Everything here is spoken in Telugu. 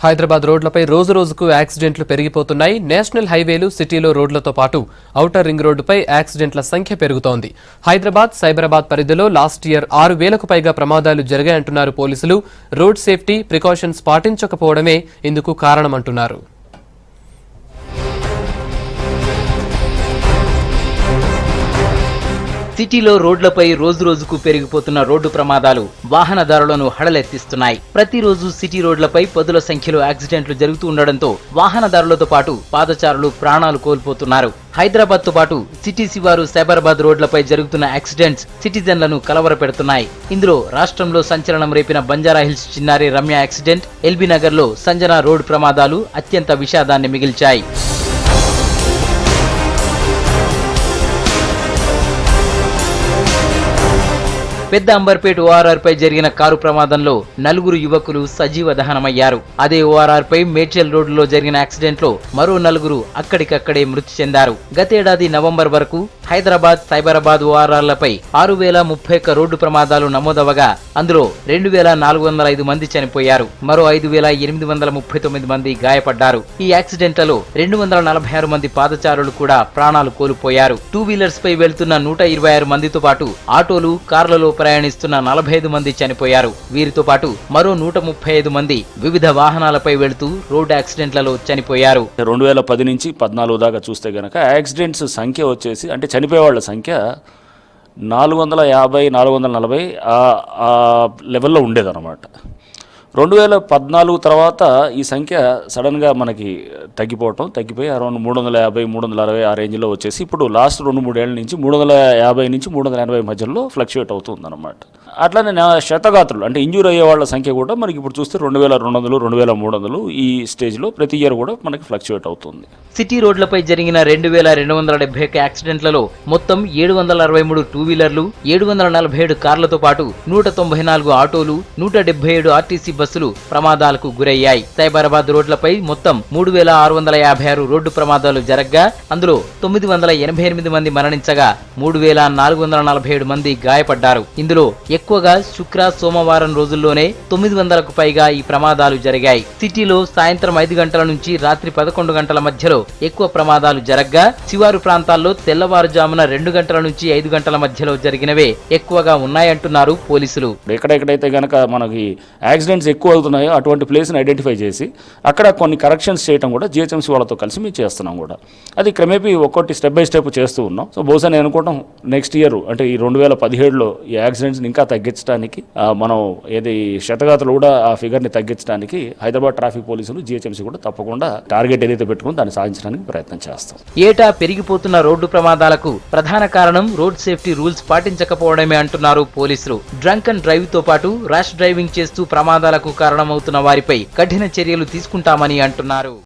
హైదరాబాద్ రోడ్లపై రోజు రోజుకు యాక్సిడెంట్లు పెరిగిపోతున్నాయి. నేషనల్ హైవేలు, సిటీలో రోడ్లతో పాటు ఔటర్ రింగ్ రోడ్డుపై యాక్సిడెంట్ల సంఖ్య పెరుగుతోంది. హైదరాబాద్, సైబరాబాద్ పరిధిలో లాస్ట్ ఇయర్ 6,000కు పైగా ప్రమాదాలు జరిగాయంటున్నారు పోలీసులు. రోడ్ సేఫ్టీ ప్రికాషన్స్ పాటించకపోవడమే ఇందుకు కారణమంటున్నారు. సిటీలో రోడ్లపై రోజు రోజుకు పెరిగిపోతున్న రోడ్డు ప్రమాదాలు వాహనదారులను హడలెత్తిస్తున్నాయి. ప్రతిరోజు సిటీ రోడ్లపై పదుల సంఖ్యలో యాక్సిడెంట్లు జరుగుతూ ఉండడంతో వాహనదారులతో పాటు పాదచారులు ప్రాణాలు కోల్పోతున్నారు. హైదరాబాద్ తో పాటు సిటీ శివారు, సైబరాబాద్ రోడ్లపై జరుగుతున్న యాక్సిడెంట్స్ సిటిజన్లను కలవరపెడుతున్నాయి. ఇందులో రాష్ట్రంలో సంచలనం రేపిన బంజారాహిల్స్ చిన్నారి రమ్య యాక్సిడెంట్, ఎల్బీ నగర్ లో సంజన రోడ్ ప్రమాదాలు అత్యంత విషాదాన్ని మిగిల్చాయి. పెద్ద అంబర్పేట్ ఓఆర్ఆర్ పై జరిగిన కారు ప్రమాదంలో 4 యువకులు సజీవ దహనమయ్యారు. అదే ఓఆర్ఆర్ పై మేడ్చల్ రోడ్డులో జరిగిన యాక్సిడెంట్ లో మరో 4 అక్కడికక్కడే మృతి చెందారు. గతేడాది నవంబర్ వరకు హైదరాబాద్, సైబరాబాద్ ఓఆర్ఆర్లపై 6,031 రోడ్డు ప్రమాదాలు నమోదవగా అందులో 2,405 మంది చనిపోయారు. మరో 5,839 మంది గాయపడ్డారు. ఈ యాక్సిడెంట్లలో 246 మంది పాదచారులు కూడా ప్రాణాలు కోల్పోయారు. 2 వీలర్స్ పై వెళ్తున్న 126 మందితో పాటు ఆటోలు, కార్లలో ప్రయాణిస్తున్న 45 మంది చనిపోయారు. వీరితో పాటు మరో 135 మంది వివిధ వాహనాలపై వెళుతూ రోడ్ యాక్సిడెంట్లలో చనిపోయారు. 2010 నుంచి 14 దాకా చూస్తే గనక యాక్సిడెంట్స్ సంఖ్య వచ్చేసి అంటే చనిపోయే వాళ్ళ సంఖ్య 450, 440 ఆ లెవెల్లో ఉండేదన్నమాట. 2014 తర్వాత ఈ సంఖ్య సడన్గా మనకి తగ్గిపోయి అరౌండ్ 350, 360 ఆ రేంజ్లో వచ్చేసి ఇప్పుడు లాస్ట్ 2-3 ఏళ్ల నుంచి 350 నుంచి 380 మధ్యలో ఫ్లక్చుయేట్ అవుతుంది అనమాట. అట్లానే శతగాత్రులు అంటే ఇంజూర్ అయ్యే వాళ్ళ సంఖ్య కూడా మనకి ఇప్పుడు చూస్తే 2,200, 2,300 ఈ స్టేజ్లో ప్రతి ఇయర్ కూడా మనకి ఫ్లక్చుయేట్ అవుతుంది. సిటీ రోడ్లపై జరిగిన 2,271 యాక్సిడెంట్లలో మొత్తం 763 2 వీలర్లు, 747 కార్లతో పాటు 194 ఆటోలు, 177 ఆర్టీసీ బస్సులు ప్రమాదాలకు గురయ్యాయి. సైబరాబాద్ రోడ్లపై మొత్తం 3,656 రోడ్డు ప్రమాదాలు జరగ్గా అందులో 988 మంది మరణించగా 3,447 మంది గాయపడ్డారు. ఇందులో ఎక్కువగా శుక్ర, సోమవారం రోజుల్లోనే 900కు పైగా ఈ ప్రమాదాలు జరిగాయి. సిటీలో సాయంత్రం 5 గంటల నుంచి రాత్రి 11 గంటల మధ్యలో ఎక్కువ ప్రమాదాలు జరగ్గా శివారు ప్రాంతాల్లో తెల్లవారుజామున 2 గంటల నుంచి 5 గంటల మధ్యలో జరిగినవే ఎక్కువగా ఉన్నాయంటున్నారు పోలీసులు. ఎక్కడెక్కడైతే గనక మనకి యాక్సిడెంట్స్ ఎక్కువ అవుతున్నాయో అటువంటి ప్లేస్ని ఐడెంటిఫై చేసి అక్కడ కొన్ని కరెక్షన్స్ చేయడం కూడా జిహెచ్ఎంసీ వాళ్ళతో కలిసి మేము చేస్తున్నాం కూడా. అది క్రమేపీ ఒక్కొక్కటి స్టెప్ బై స్టెప్ చేస్తూ ఉన్నాం. సో బహుశా నేను అనుకుంటాం నెక్స్ట్ ఇయర్ అంటే ఈ 2017లో ఈ యాక్సిడెంట్స్ని ఇంకా తగ్గించడానికి మనం ఏది శతగాతులు కూడా ఆ ఫిగర్ని తగ్గించడానికి హైదరాబాద్ ట్రాఫిక్ పోలీసులు, జిహెచ్ఎంసీ కూడా తప్పకుండా టార్గెట్ ఏదైతే పెట్టుకుని దాన్ని సాధించడానికి ప్రయత్నం చేస్తాం. ఏటా పెరిగిపోతున్న రోడ్డు ప్రమాదాలకు ప్రధాన కారణం రోడ్ సేఫ్టీ రూల్స్ పాటించకపోవడమే అంటున్నారు పోలీసులు. డ్రంక్ అండ్ డ్రైవ్ తో పాటు ర్యాష్ డ్రైవింగ్ చేస్తూ ప్రమాదాలకు కారణమవుతున్న వారిపై కఠిన చర్యలు తీసుకుంటామని అంటున్నారు.